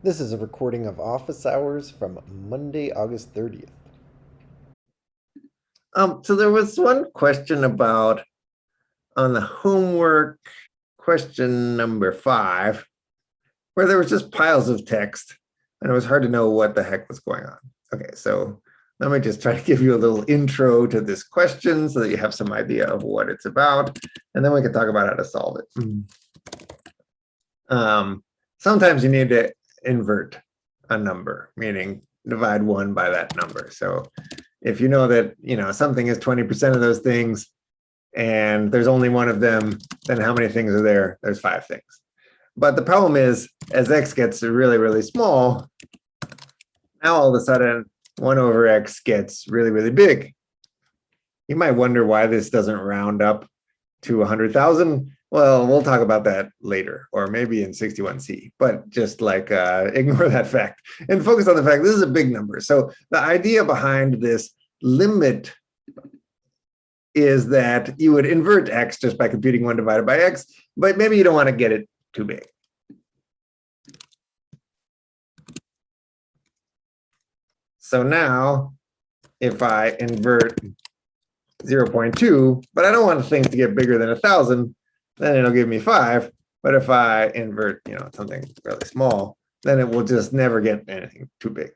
This is a recording of office hours from Monday, August 30th. So there was one question about on the homework question number 5, where there was just piles of text and it was hard to know what the heck was going on. Okay, so let me just try to give you a little intro to this question so that you have some idea of what it's about, and then we can talk about how to solve it. Sometimes you need to invert a number, meaning divide 1 by that number. So if you know that something is 20% of those things and there's only one of them, then how many things are there? There's 5 things. But the problem is, as x gets really, really small, now all of a sudden 1 over x gets really, really big. You might wonder why this doesn't round up to 100,000. Well, we'll talk about that later, or maybe in 61C, but just ignore that fact and focus on the fact this is a big number. So the idea behind this limit is that you would invert x just by computing 1 divided by x, but maybe you don't want to get it too big. So now if I invert 0.2, but I don't want things to get bigger than 1,000, then it'll give me 5. But if I invert, something really small, then it will just never get anything too big,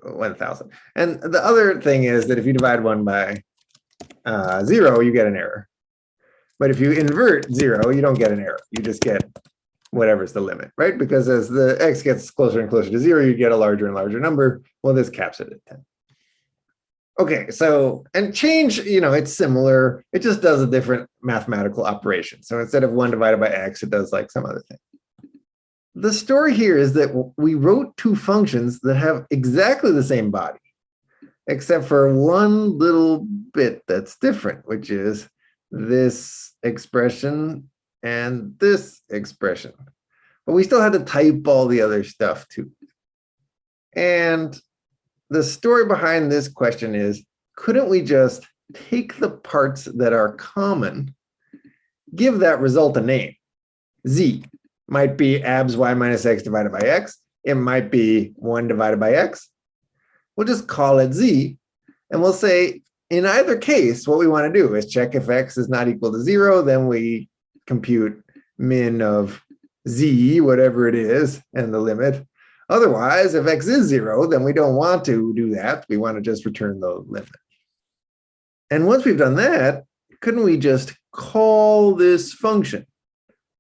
1,000. And the other thing is that if you divide 1 by 0, you get an error. But if you invert 0, you don't get an error. You just get whatever's the limit, right? Because as the x gets closer and closer to 0, you get a larger and larger number. Well, this caps it at 10. Okay, so, and change, it's similar. It just does a different mathematical operation. So instead of 1 divided by x, it does like some other thing. The story here is that we wrote 2 functions that have exactly the same body, except for one little bit that's different, which is this expression and this expression. But we still had to type all the other stuff too. And the story behind this question is, couldn't we just take the parts that are common, give that result a name? Z might be abs y minus x divided by x. It might be 1 divided by x. We'll just call it z, and we'll say, in either case, what we want to do is check if x is not equal to 0, then we compute min of z, whatever it is, and the limit. Otherwise, if x is 0, then we don't want to do that. We want to just return the limit. And once we've done that, couldn't we just call this function?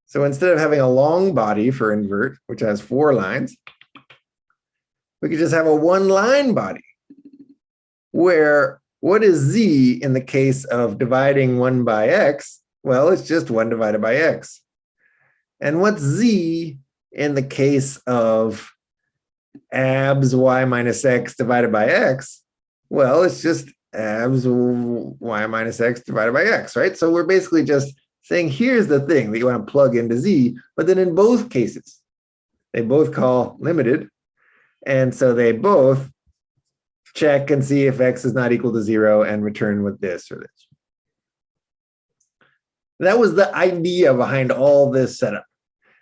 So instead of having a long body for invert, which has 4 lines, we could just have a 1-line body, where what is z in the case of dividing 1 by x? Well, it's just 1 divided by x. And what's z in the case of abs y minus x divided by x? Well, it's just abs y minus x divided by x, right? So we're basically just saying, here's the thing that you want to plug into z, but then in both cases, they both call limited, and so they both check and see if x is not equal to 0 and return with this or this. That was the idea behind all this setup.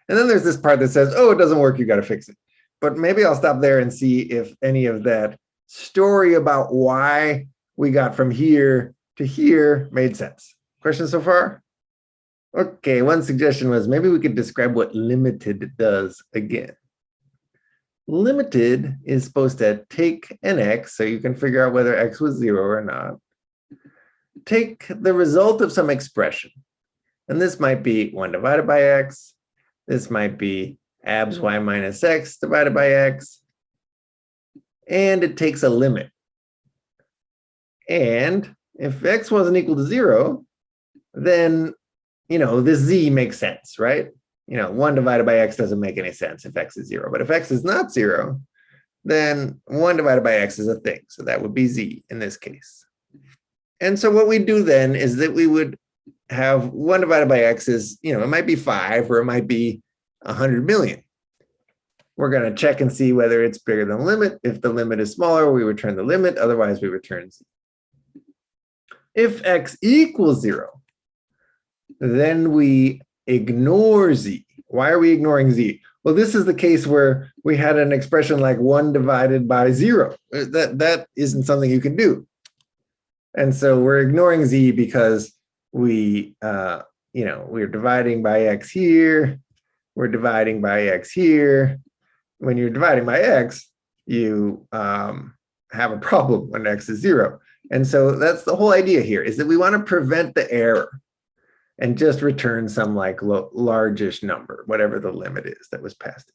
And then there's this part that says, oh, it doesn't work, you got to fix it. But maybe I'll stop there and see if any of that story about why we got from here to here made sense. Questions so far? Okay, one suggestion was maybe we could describe what limited does again. Limited is supposed to take an x, so you can figure out whether x was 0 or not. Take the result of some expression. And this might be 1 divided by x. This might be abs y minus x divided by x. And it takes a limit. And if x wasn't equal to 0, then, this z makes sense, right? 1 divided by x doesn't make any sense if x is 0. But if x is not 0, then 1 divided by x is a thing. So that would be z in this case. And so what we do then is that we would have 1 divided by x is, it might be 5 or it might be 100 million. We're going to check and see whether it's bigger than the limit. If the limit is smaller, we return the limit. Otherwise, we return z. If x equals 0, then we ignore z. Why are we ignoring z? Well, this is the case where we had an expression like 1 divided by 0. That isn't something you can do. And so we're ignoring z because we're dividing by x here. We're dividing by x here. When you're dividing by x, you have a problem when x is 0. And so that's the whole idea here, is that we want to prevent the error and just return some like largish number, whatever the limit is that was passed.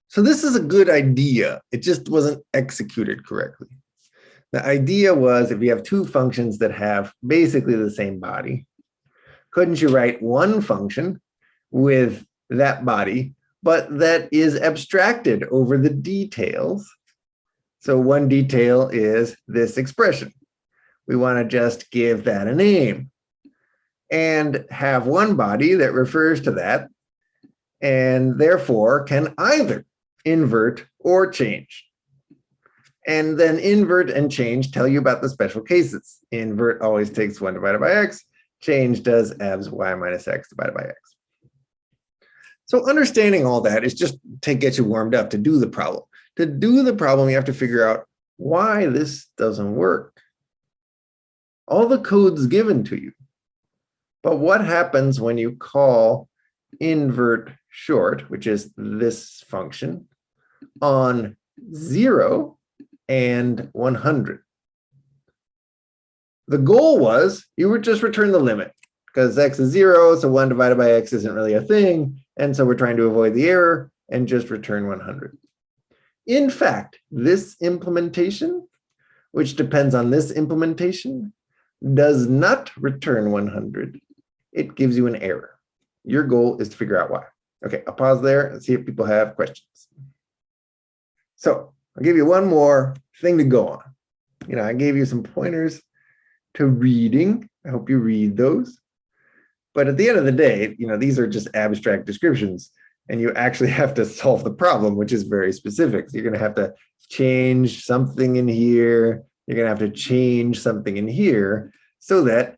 So this is a good idea. It just wasn't executed correctly. The idea was, if you have two functions that have basically the same body, couldn't you write one function with that body, but that is abstracted over the details? So one detail is this expression. We want to just give that a name and have one body that refers to that, and therefore can either invert or change. And then invert and change tell you about the special cases. Invert always takes 1 divided by x. Change does abs y minus x divided by x. So understanding all that is just to get you warmed up to do the problem. To do the problem, you have to figure out why this doesn't work. All the code's given to you. But what happens when you call invert short, which is this function, on 0 and 100? The goal was you would just return the limit, because x is 0, so 1 divided by x isn't really a thing, and so we're trying to avoid the error and just return 100. In fact, this implementation, which depends on this implementation, does not return 100. It gives you an error. Your goal is to figure out why. Okay, I'll pause there and see if people have questions. So I'll give you one more thing to go on. I gave you some pointers to reading. I hope you read those. But at the end of the day, these are just abstract descriptions, and you actually have to solve the problem, which is very specific. So you're going to have to change something in here. You're going to have to change something in here so that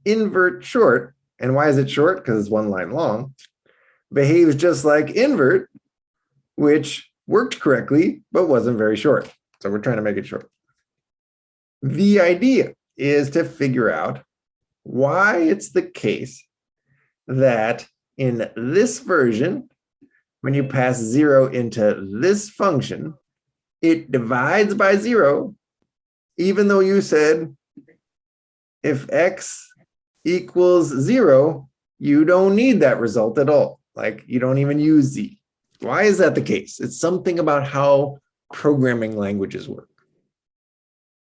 invert short, and why is it short? Because it's one line long, behaves just like invert, which worked correctly, but wasn't very short. So we're trying to make it short. The idea is to figure out why it's the case that in this version, when you pass 0 into this function, it divides by 0, even though you said if x equals 0, you don't need that result at all. Like, you don't even use z. Why is that the case? It's something about how programming languages work.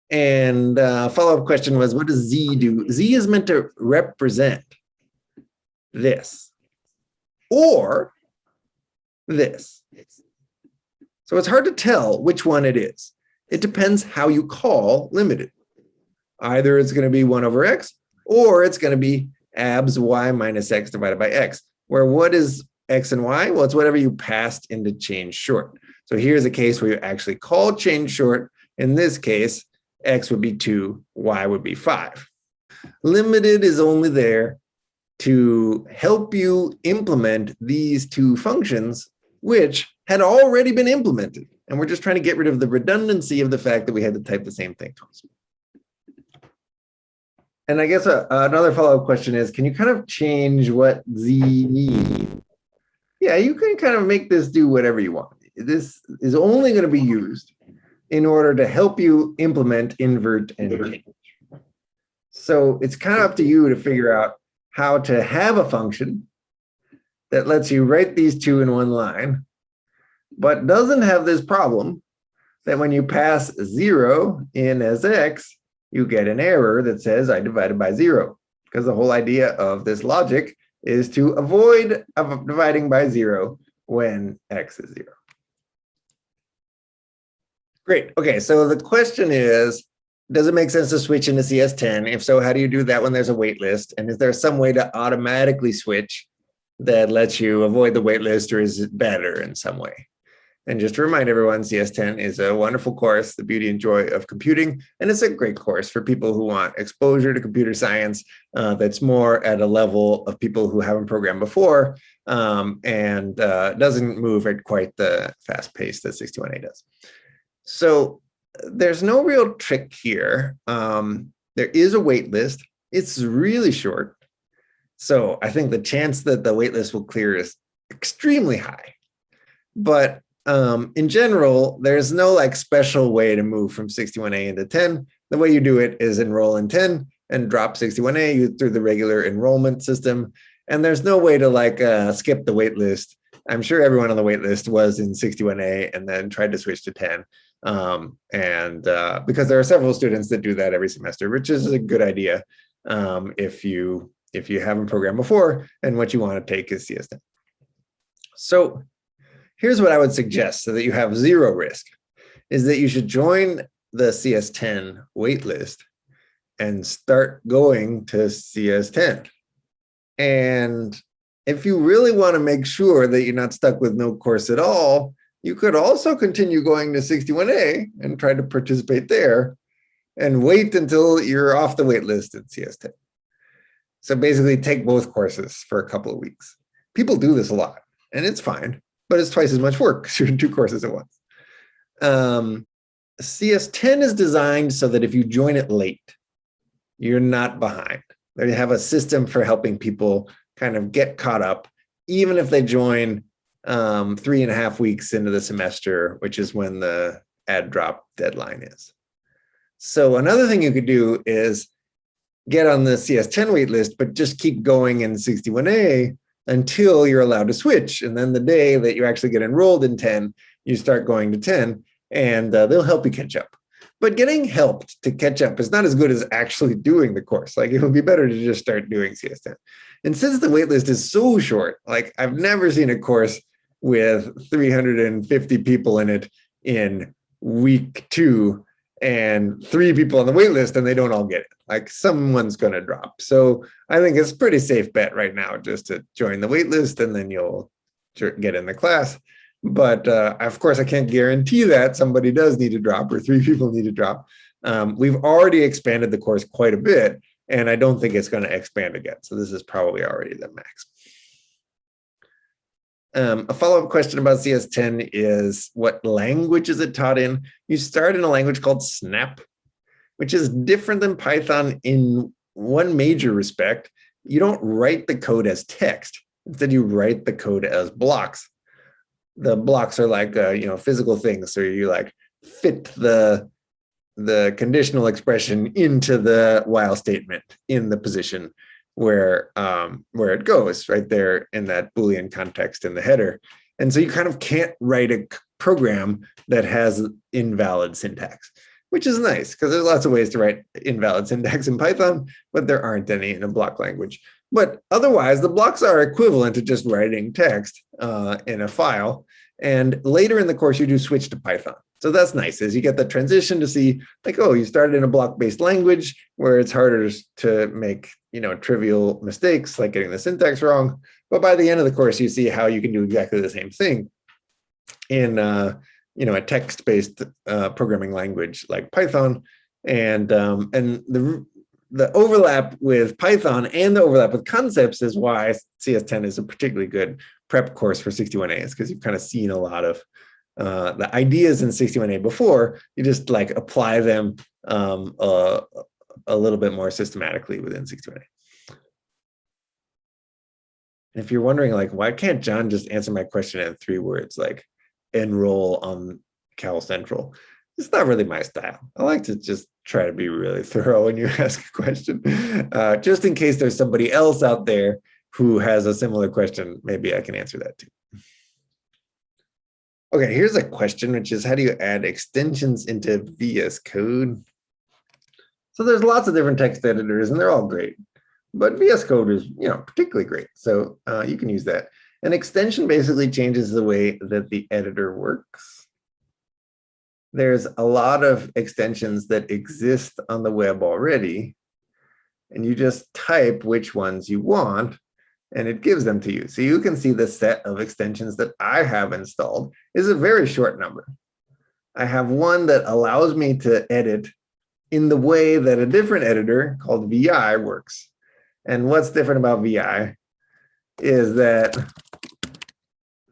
And follow-up question was, what does z do? Z is meant to represent this or this. So it's hard to tell which one it is. It depends how you call limited. Either it's going to be 1 over x, or it's going to be abs y minus x divided by x, where what is x and y? Well, it's whatever you passed into change short. So here's a case where you actually call change short. In this case, x would be 2, y would be 5. Limited is only there to help you implement these two functions, which had already been implemented. And we're just trying to get rid of the redundancy of the fact that we had to type the same thing twice. And I guess another follow-up question is, can you kind of change what z means? Yeah, you can kind of make this do whatever you want. This is only going to be used in order to help you implement invert and change. So it's kind of up to you to figure out how to have a function that lets you write these two in one line, but doesn't have this problem that when you pass 0 in as x, you get an error that says I divided by 0, because the whole idea of this logic is to avoid dividing by 0 when x is 0. Great. Okay, so the question is, does it make sense to switch into CS10? If so, how do you do that when there's a wait list? And is there some way to automatically switch that lets you avoid the wait list, or is it better in some way? And just to remind everyone, CS10 is a wonderful course, The Beauty and Joy of Computing, and it's a great course for people who want exposure to computer science that's more at a level of people who haven't programmed before and doesn't move at quite the fast pace that 61A does. So there's no real trick here. There is a wait list. It's really short. So I think the chance that the wait list will clear is extremely high. But in general, there's no like special way to move from 61A into 10. The way you do it is enroll in 10 and drop 61A through the regular enrollment system. And there's no way to like skip the wait list. I'm sure everyone on the wait list was in 61A and then tried to switch to 10. Because there are several students that do that every semester, which is a good idea if you haven't programmed before and what you want to take is CS10. So here's what I would suggest so that you have zero risk, is that you should join the CS10 waitlist and start going to CS10. And if you really want to make sure that you're not stuck with no course at all, you could also continue going to 61A and try to participate there and wait until you're off the waitlist at CS10. So basically take both courses for a couple of weeks. People do this a lot and it's fine, but it's twice as much work because you're in two courses at once. CS10 is designed so that if you join it late, you're not behind. They have a system for helping people kind of get caught up, even if they join 3.5 weeks into the semester, which is when the add drop deadline is. So another thing you could do is get on the CS10 waitlist, but just keep going in 61A until you're allowed to switch. And then the day that you actually get enrolled in 10, you start going to 10 and they'll help you catch up. But getting helped to catch up is not as good as actually doing the course. Like it would be better to just start doing CS10. And since the waitlist is so short, like I've never seen a course with 350 people in it in week 2 and 3 people on the waitlist and they don't all get it. Like someone's going to drop. So I think it's a pretty safe bet right now just to join the waitlist and then you'll get in the class. But of course, I can't guarantee that somebody does need to drop or 3 people need to drop. We've already expanded the course quite a bit, and I don't think it's going to expand again. So this is probably already the max. A follow-up question about CS10 is what language is it taught in? You start in a language called Snap, which is different than Python in one major respect. You don't write the code as text. Instead, you write the code as blocks. The blocks are like physical things, so you like fit the conditional expression into the while statement in the position where it goes right there in that Boolean context in the header. And so you kind of can't write a program that has invalid syntax, which is nice because there's lots of ways to write invalid syntax in Python, but there aren't any in a block language. But otherwise, the blocks are equivalent to just writing text in a file. And later in the course, you do switch to Python. So that's nice, is you get the transition to see like, oh, you started in a block-based language where it's harder to make trivial mistakes like getting the syntax wrong. But by the end of the course, you see how you can do exactly the same thing in a text-based programming language like Python. And the overlap with Python and the overlap with concepts is why CS10 is a particularly good prep course for 61A, is because you've kind of seen a lot of the ideas in 61A before. You just like apply them a little bit more systematically within 61A. And if you're wondering, like, why can't John just answer my question in 3 words, like enroll on Cal Central? It's not really my style. I like to just try to be really thorough when you ask a question, just in case there's somebody else out there who has a similar question. Maybe I can answer that too. Okay, here's a question, which is how do you add extensions into VS Code? So there's lots of different text editors and they're all great, but VS Code is particularly great. So you can use that. An extension basically changes the way that the editor works. There's a lot of extensions that exist on the web already, and you just type which ones you want, and it gives them to you. So you can see the set of extensions that I have installed is a very short number. I have one that allows me to edit in the way that a different editor called VI works. And what's different about VI is that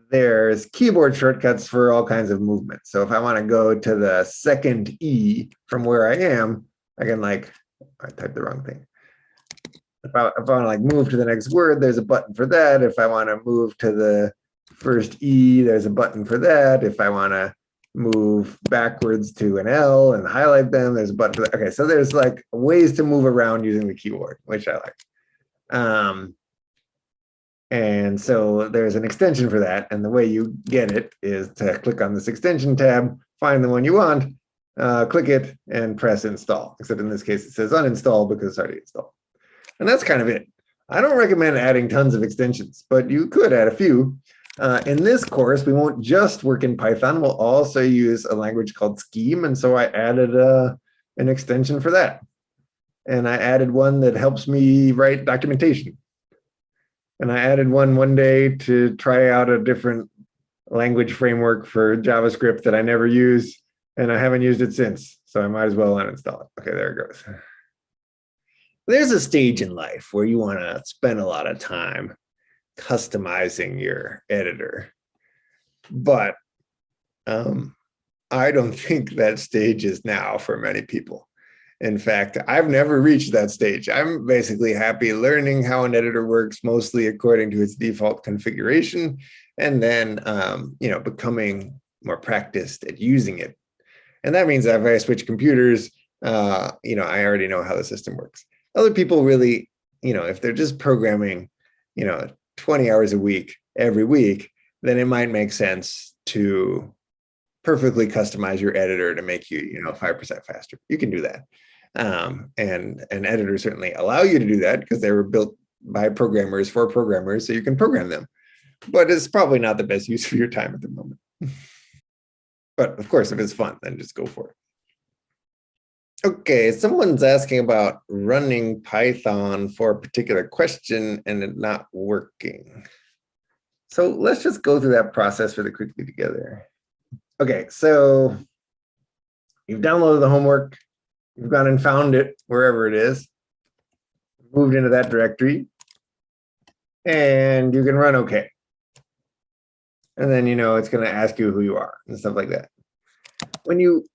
there's keyboard shortcuts for all kinds of movements. So if I want to go to the second E from where I am, I can I typed the wrong thing. If I want to move to the next word, there's a button for that. If I want to move to the first E, there's a button for that. If I want to move backwards to an L and highlight them, there's a button for that. Okay, so there's ways to move around using the keyboard, which I like. And so there's an extension for that. And the way you get it is to click on this extension tab, find the one you want, click it, and press install. Except in this case, it says uninstall because it's already installed. And that's kind of it. I don't recommend adding tons of extensions, but you could add a few. In this course, we won't just work in Python. We'll also use a language called Scheme. And so I added an extension for that. And I added one that helps me write documentation. And I added one day to try out a different language framework for JavaScript that I never use, and I haven't used it since. So I might as well uninstall it. Okay, there it goes. There's a stage in life where you want to spend a lot of time customizing your editor. But I don't think that stage is now for many people. In fact, I've never reached that stage. I'm basically happy learning how an editor works, mostly according to its default configuration, and then becoming more practiced at using it. And that means that if I switch computers, I already know how the system works. Other people really, if they're just programming, 20 hours a week, every week, then it might make sense to perfectly customize your editor to make you, 5% faster. You can do that. And editors certainly allow you to do that because they were built by programmers for programmers, so you can program them. But it's probably not the best use of your time at the moment. But of course, if it's fun, then just go for it. Okay, someone's asking about running Python for a particular question and it not working. So let's just go through that process really quickly together. Okay, so you've downloaded the homework, you've gone and found it wherever it is, moved into that directory, and you can run OK. And then it's going to ask you who you are and stuff like that. When you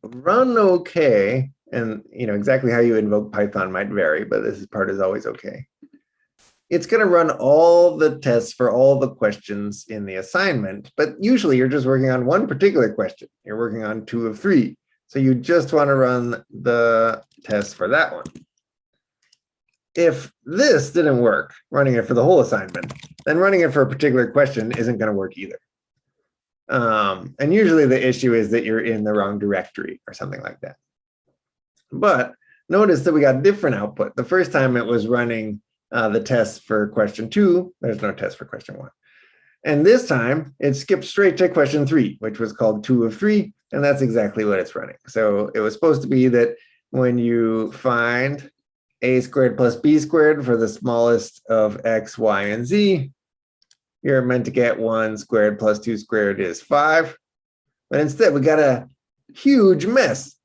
run OK, and exactly how you invoke Python might vary, but this part is always OK. It's going to run all the tests for all the questions in the assignment, but usually you're just working on one particular question. You're working on 2 of 3. So you just want to run the test for that one. If this didn't work, running it for the whole assignment, then running it for a particular question isn't going to work either. And usually the issue is that you're in the wrong directory or something like that. But notice that we got different output. The first time it was running the test for question 2. There's no test for question 1. And this time it skipped straight to question 3, which was called 2 of 3. And that's exactly what it's running. So it was supposed to be that when you find a squared plus b squared for the smallest of x, y, and z, you're meant to get 1 squared plus 2 squared is 5. But instead, we got a huge mess.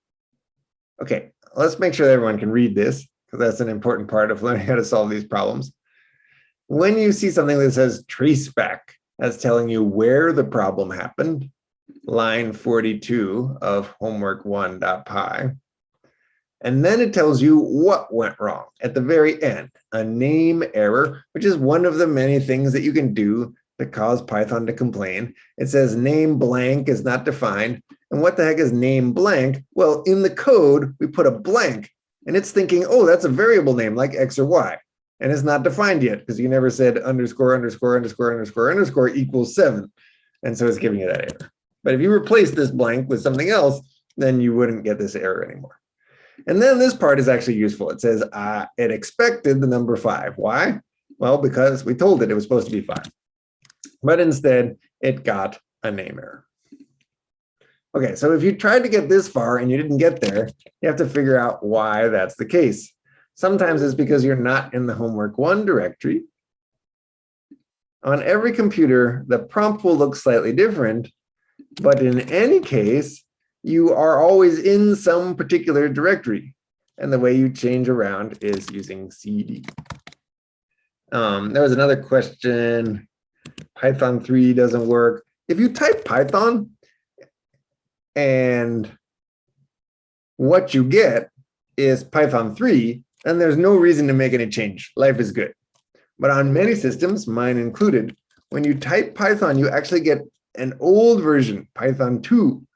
Okay, let's make sure that everyone can read this, because that's an important part of learning how to solve these problems. When you see something that says traceback, that's telling you where the problem happened, line 42 of homework1.py. And then it tells you what went wrong at the very end, a name error, which is one of the many things that you can do to cause Python to complain. It says name blank is not defined. And what the heck is name blank? Well, in the code, we put a blank and it's thinking, oh, that's a variable name like X or Y. And it's not defined yet because you never said underscore, underscore, underscore, underscore, underscore equals 7. And so it's giving you that error. But if you replace this blank with something else, then you wouldn't get this error anymore. And then this part is actually useful. It says it expected the number 5. Why? Well, because we told it was supposed to be 5. But instead, it got a name error. Okay, so if you tried to get this far and you didn't get there, you have to figure out why that's the case. Sometimes it's because you're not in the homework 1 directory. On every computer, the prompt will look slightly different, but in any case, you are always in some particular directory. And the way you change around is using CD. There was another question. Python 3 doesn't work. If you type Python and what you get is Python 3, then there's no reason to make any change. Life is good. But on many systems, mine included, when you type Python, you actually get an old version, Python 2.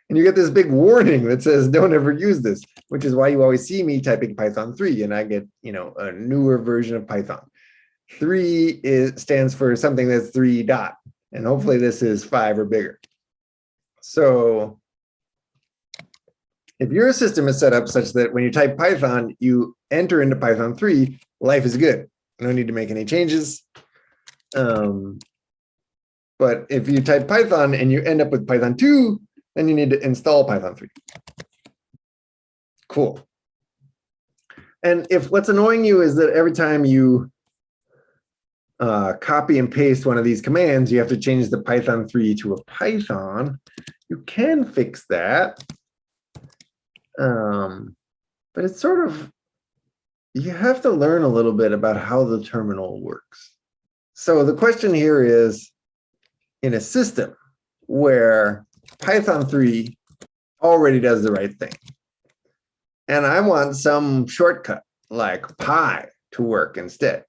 And you get this big warning that says, don't ever use this, which is why you always see me typing Python 3, and I get, a newer version of Python. 3 stands for something that's 3 dot, and hopefully this is 5 or bigger. So if your system is set up such that when you type Python, you enter into Python 3, life is good. No need to make any changes. But if you type Python and you end up with Python 2, then you need to install Python 3. Cool. And if what's annoying you is that every time you copy and paste one of these commands, you have to change the Python 3 to a Python, you can fix that. But it's sort of, you have to learn a little bit about how the terminal works. So the question here is, in a system where Python 3 already does the right thing, and I want some shortcut like pi to work instead,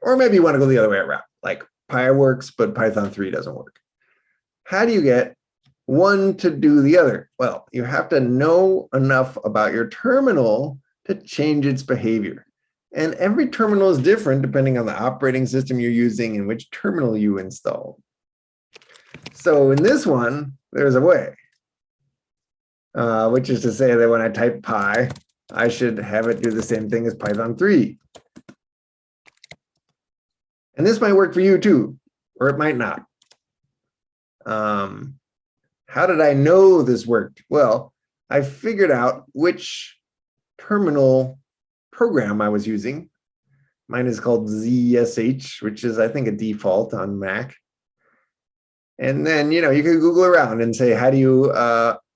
or maybe you want to go the other way around, like pi works, but Python 3 doesn't work. How do you get one to do the other? Well, you have to know enough about your terminal to change its behavior. And every terminal is different depending on the operating system you're using and which terminal you installed. So in this one, there's a way, which is to say that when I type pi, I should have it do the same thing as Python 3. And this might work for you too, or it might not. How did I know this worked? Well, I figured out which terminal program I was using. Mine is called ZSH, which is, I think, a default on Mac. And then, you can Google around and say, how do you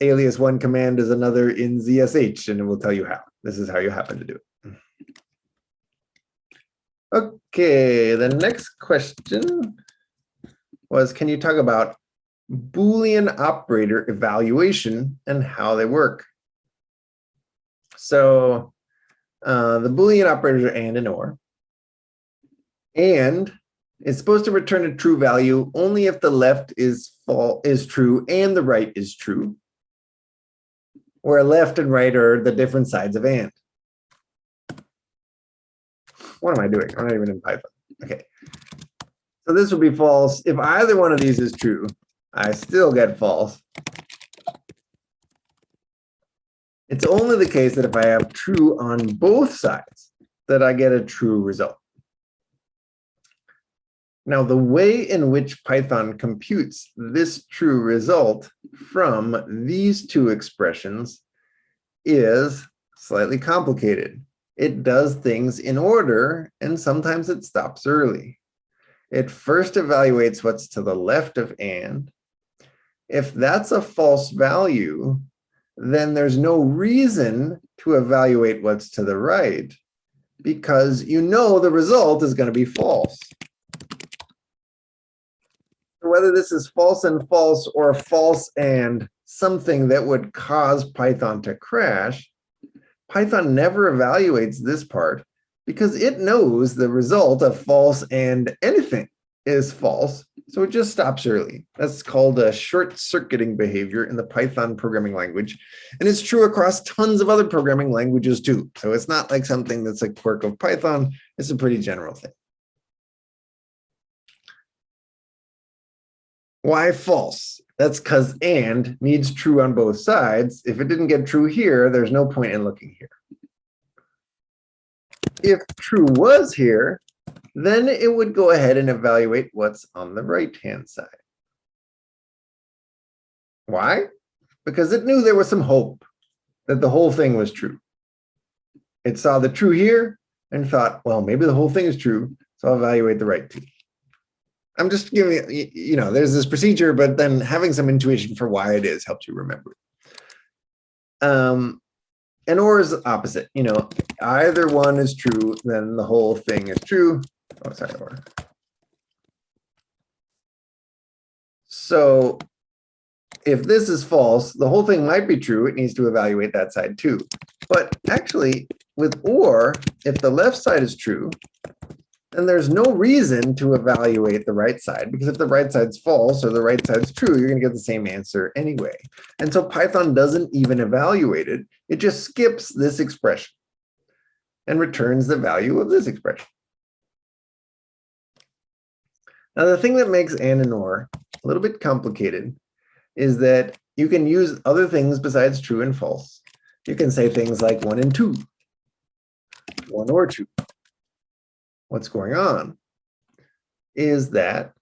alias one command as another in ZSH? And it will tell you how. This is how you happen to do it. Okay, the next question was, can you talk about Boolean operator evaluation and how they work? So the Boolean operators are and or. And it's supposed to return a true value only if the left is true and the right is true, where left and right are the different sides of and. What am I doing? I'm not even in Python. Okay. So this will be false. If either one of these is true, I still get false. It's only the case that if I have true on both sides that I get a true result. Now, the way in which Python computes this true result from these two expressions is slightly complicated. It does things in order, and sometimes it stops early. It first evaluates what's to the left of and. If that's a false value, then there's no reason to evaluate what's to the right, because the result is going to be false. Whether this is false and false or false and something that would cause Python to crash, Python never evaluates this part because it knows the result of false and anything is false, so it just stops early. That's called a short-circuiting behavior in the Python programming language, and it's true across tons of other programming languages too. So it's not like something that's a quirk of Python, it's a pretty general thing. Why false? That's because and needs true on both sides. If it didn't get true here, there's no point in looking here. If true was here, then it would go ahead and evaluate what's on the right-hand side. Why? Because it knew there was some hope that the whole thing was true. It saw the true here and thought, well, maybe the whole thing is true, so I'll evaluate the right too. I'm just giving you, there's this procedure, but then having some intuition for why it is helps you remember it. And or is the opposite. Either one is true, then the whole thing is true. Oh, sorry, or. So if this is false, the whole thing might be true. It needs to evaluate that side too. But actually, with or, if the left side is true, then there's no reason to evaluate the right side, because if the right side's false or the right side's true, you're going to get the same answer anyway. And so Python doesn't even evaluate it. It just skips this expression and returns the value of this expression. Now, the thing that makes and or a little bit complicated is that you can use other things besides true and false. You can say things like 1 and 2, 1 or 2. What's going on is that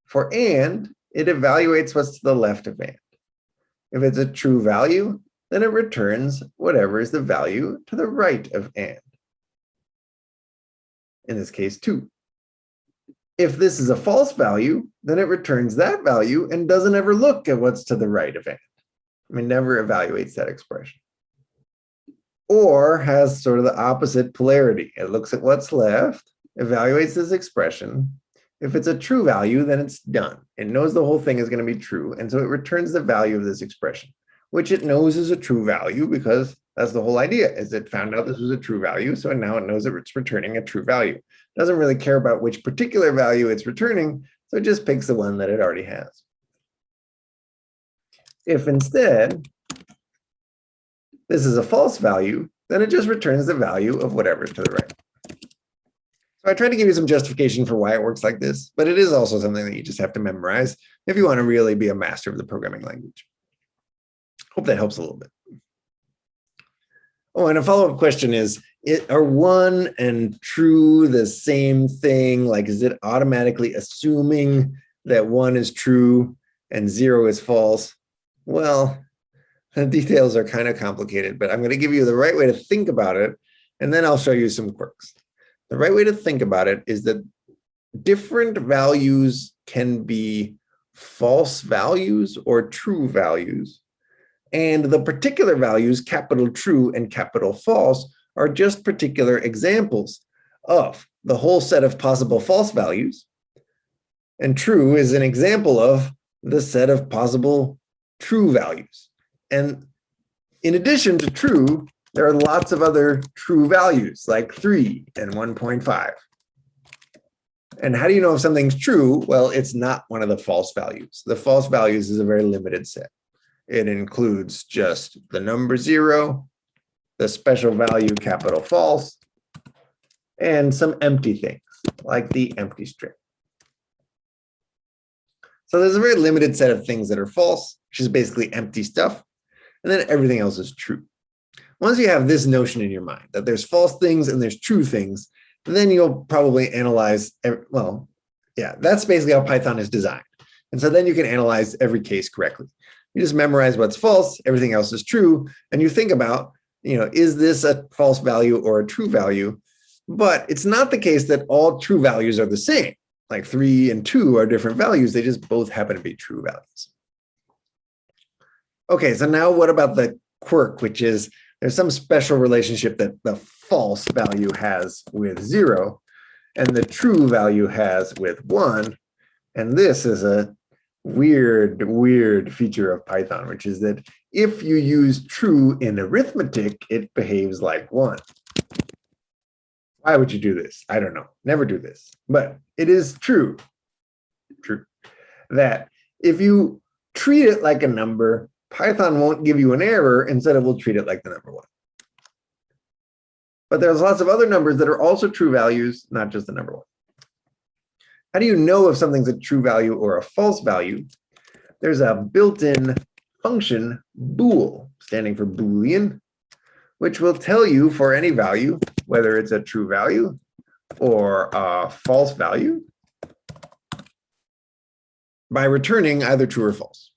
for and, it evaluates what's to the left of and. If it's a true value, then it returns whatever is the value to the right of and. In this case, 2. If this is a false value, then it returns that value and doesn't ever look at what's to the right of and. Never evaluates that expression. Or has sort of the opposite polarity. It looks at what's left, evaluates this expression. If it's a true value, then it's done. It knows the whole thing is going to be true, and so it returns the value of this expression, which it knows is a true value because that's the whole idea, is it found out this was a true value, so now it knows that it's returning a true value. It doesn't really care about which particular value it's returning, so it just picks the one that it already has. If instead this is a false value, then it just returns the value of whatever's to the right. So I tried to give you some justification for why it works like this, but it is also something that you just have to memorize if you want to really be a master of the programming language. Hope that helps a little bit. Oh, and a follow-up question is, are 1 and true the same thing? Like, is it automatically assuming that 1 is true and 0 is false? Well, the details are kind of complicated, but I'm going to give you the right way to think about it, and then I'll show you some quirks. The right way to think about it is that different values can be false values or true values. And the particular values, capital true and capital false, are just particular examples of the whole set of possible false values. And true is an example of the set of possible true values. And in addition to true, there are lots of other true values like 3 and 1.5. And how do you know if something's true? Well, it's not one of the false values. The false values is a very limited set. It includes just the number 0, the special value capital false, and some empty things like the empty string. So there's a very limited set of things that are false, which is basically empty stuff. And then everything else is true. Once you have this notion in your mind that there's false things and there's true things, then you'll probably analyze, that's basically how Python is designed. And so then you can analyze every case correctly. You just memorize what's false, everything else is true, and you think about, is this a false value or a true value? But it's not the case that all true values are the same. Like 3 and 2 are different values, they just both happen to be true values. Okay, so now what about the quirk, which is there's some special relationship that the false value has with 0 and the true value has with 1. And this is a weird feature of Python, which is that if you use true in arithmetic, it behaves like 1. Why would you do this? I don't know. Never do this. But it is true that if you treat it like a number, Python won't give you an error. Instead, it will treat it like the number 1. But there's lots of other numbers that are also true values, not just the number 1. How do you know if something's a true value or a false value? There's a built-in function, bool, standing for Boolean, which will tell you for any value, whether it's a true value or a false value, by returning either true or false.